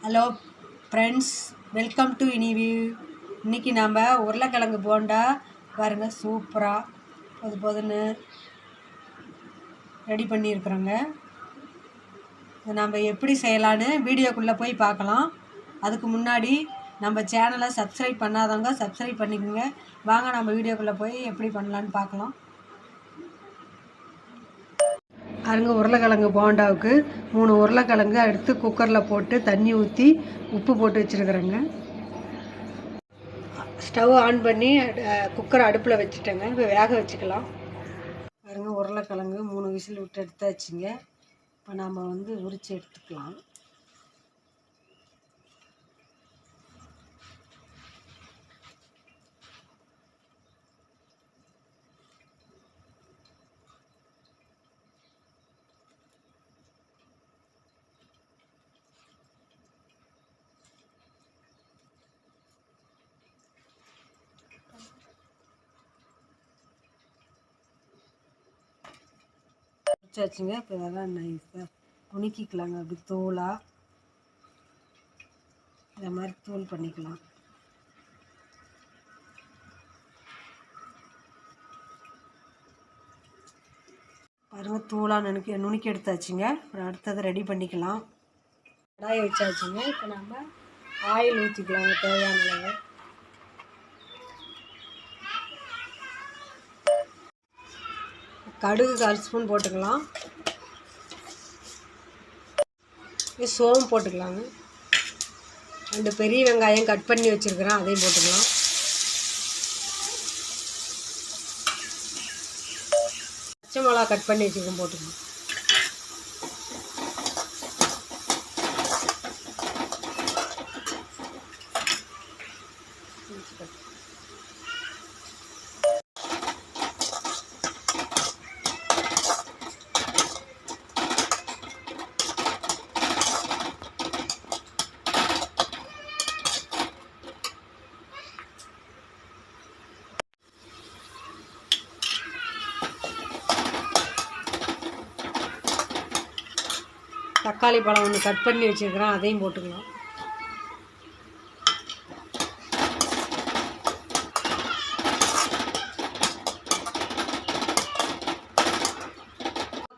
Hello friends, welcome to இனிவியூ. இன்றைக்கி நம்ம உருளைக்கிழங்கு போண்டா பாருங்கள், சூப்பராக பொதுன்னு ரெடி பண்ணியிருக்கிறோங்க. நம்ம எப்படி செய்யலான்னு வீடியோக்குள்ளே போய் பார்க்கலாம். அதுக்கு முன்னாடி நம்ம சேனலை சப்ஸ்கிரைப் பண்ணாதவங்க சப்ஸ்கிரைப் பண்ணிக்கோங்க. வாங்க நம்ம வீடியோக்குள்ளே போய் எப்படி பண்ணலான்னு பார்க்கலாம். பாருங்க, உருளைக்கிழங்கு போண்டாவுக்கு 3 உருளைக்கிழங்கு எடுத்து குக்கரில் போட்டு தண்ணி ஊற்றி உப்பு போட்டு வச்சுருக்குறேங்க. ஸ்டவ் ஆன் பண்ணி குக்கரை அடுப்பில் வச்சுட்டேங்க. இப்போ வேக வச்சுக்கலாம். பாருங்க, உருளைக்கிழங்கு 3 விசில் விட்டு எடுத்தாச்சுங்க. இப்போ நாம் உரித்து எடுத்துக்கலாம். வச்சாச்சுங்க. இப்போ இதெல்லாம் நைஸாக நுணுக்கிக்கலாங்க. அப்படி தூளாக இந்த மாதிரி தூள் பண்ணிக்கலாம். பாருங்கள், தூளாக நுணுக்கி எடுத்தாச்சுங்க. அப்புறம் அடுத்தது ரெடி பண்ணிக்கலாம். கடாயை வச்சாச்சுங்க. இப்போ நம்ம ஆயில் ஊற்றிக்கலாங்க தேவையான அளவு. கடுகு 1/4 ஸ்பூன் போட்டுக்கலாம். சோம்பு போட்டுக்கலாங்க. 2 பெரிய வெங்காயம் கட் பண்ணி வச்சுருக்கிறேன், அதையும் போட்டுக்கலாம். பச்சை மிளகா கட் பண்ணி வச்சுருக்கேன், போட்டுக்கலாம். தக்காளி பழம் 1 கட் பண்ணி வச்சுருக்கிறேன், அதையும் போட்டுக்கலாம்.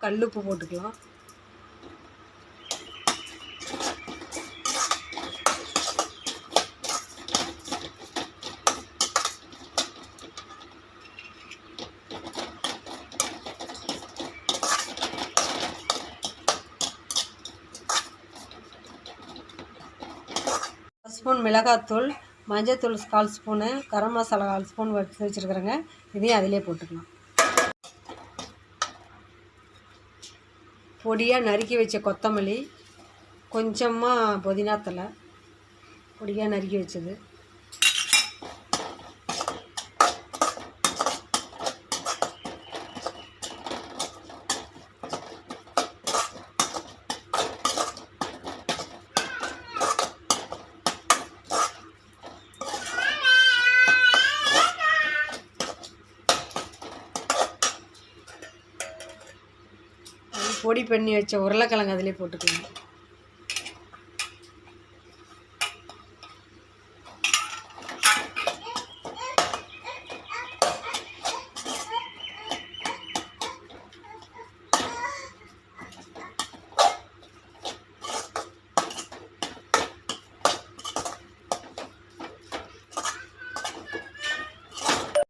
கல்லுப்பு போட்டுக்கலாம். ஸ்பூன் மிளகாத்தூள், மஞ்சத்தூள் 1/4 ஸ்பூனு, கரம் மசாலா 1/4 ஸ்பூன் வறுத்து வச்சுருக்குறேங்க. இதையும் அதிலே போட்டுக்கலாம். பொடியாக நறுக்கி வச்ச கொத்தமல்லி, கொஞ்சமாக புதினா தழை பொடியாக நறுக்கி வச்சது, பொடி பண்ணி வச்ச உருளைக்கிழங்கு அதிலே போட்டுக்கலாம்.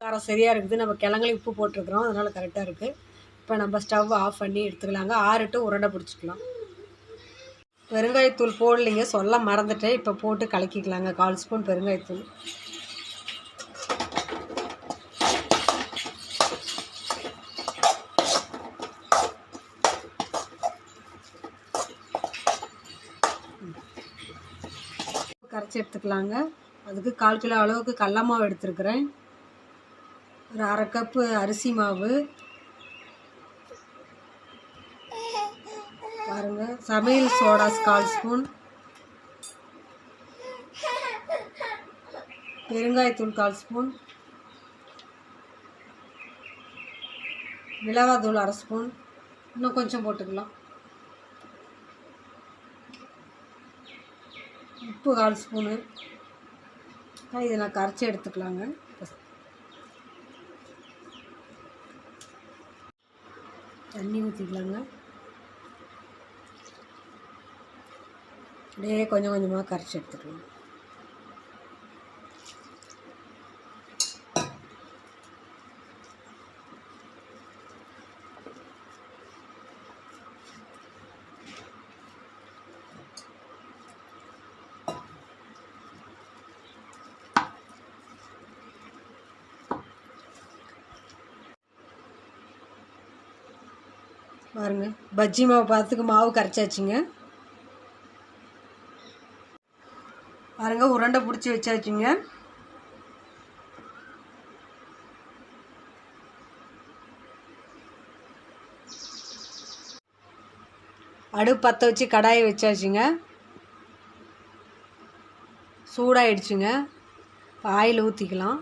காரம் சரியாக இருக்குது. நம்ம கிழங்குலையும் உப்பு போட்டிருக்கிறோம், அதனால் கரெக்டாக இருக்குது. இப்போ நம்ம ஸ்டவ் ஆஃப் பண்ணி எடுத்துக்கலாங்க. ஆறிட்டு உருண்டை பிடிச்சிக்கலாம். பெருங்காயத்தூள் போடலைங்க, சொல்ல மறந்துட்டேன். இப்போ போட்டு கலக்கிக்கலாங்க. 1/4 ஸ்பூன் பெருங்காயத்தூள். கரைச்சி எடுத்துக்கலாங்க. அதுக்கு 1/4 கிலோ அளவுக்கு கடல மாவு எடுத்துருக்கிறேன். ஒரு 1/2 கப்பு அரிசி மாவு பாருங்க. சமையல் சோடா 1/4 ஸ்பூன், பெருங்காயத்தூள் 1/4 ஸ்பூன், மிளகாத்தூள் 1/2 ஸ்பூன், இன்னும் கொஞ்சம் போட்டுக்கலாம். உப்பு 1/4 ஸ்பூனு. இதை நான் கரைச்சி எடுத்துக்கலாங்க. தண்ணி ஊற்றிக்கலாங்க. அப்படியே கொஞ்சம் கொஞ்சமாக கரைச்சி எடுத்துக்கலாம். பாருங்க, பஜ்ஜி மாவு பார்த்துக்கு மாவு கரைச்சாச்சுங்க. பாருங்க, உருண்டை பிடிச்சி வச்சாச்சுங்க. அடுப்பு பற்ற வச்சு கடாயை வச்சாச்சுங்க. சூடாயிடுச்சுங்க. ஆயில் ஊற்றிக்கலாம்.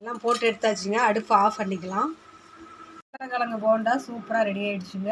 எல்லாம் போட்டு எடுத்தாச்சுங்க. அடுப்பு ஆஃப் பண்ணிக்கலாம். உருளைக்கிழங்கு போண்டா சூப்பராக ரெடி ஆயிடுச்சுங்க.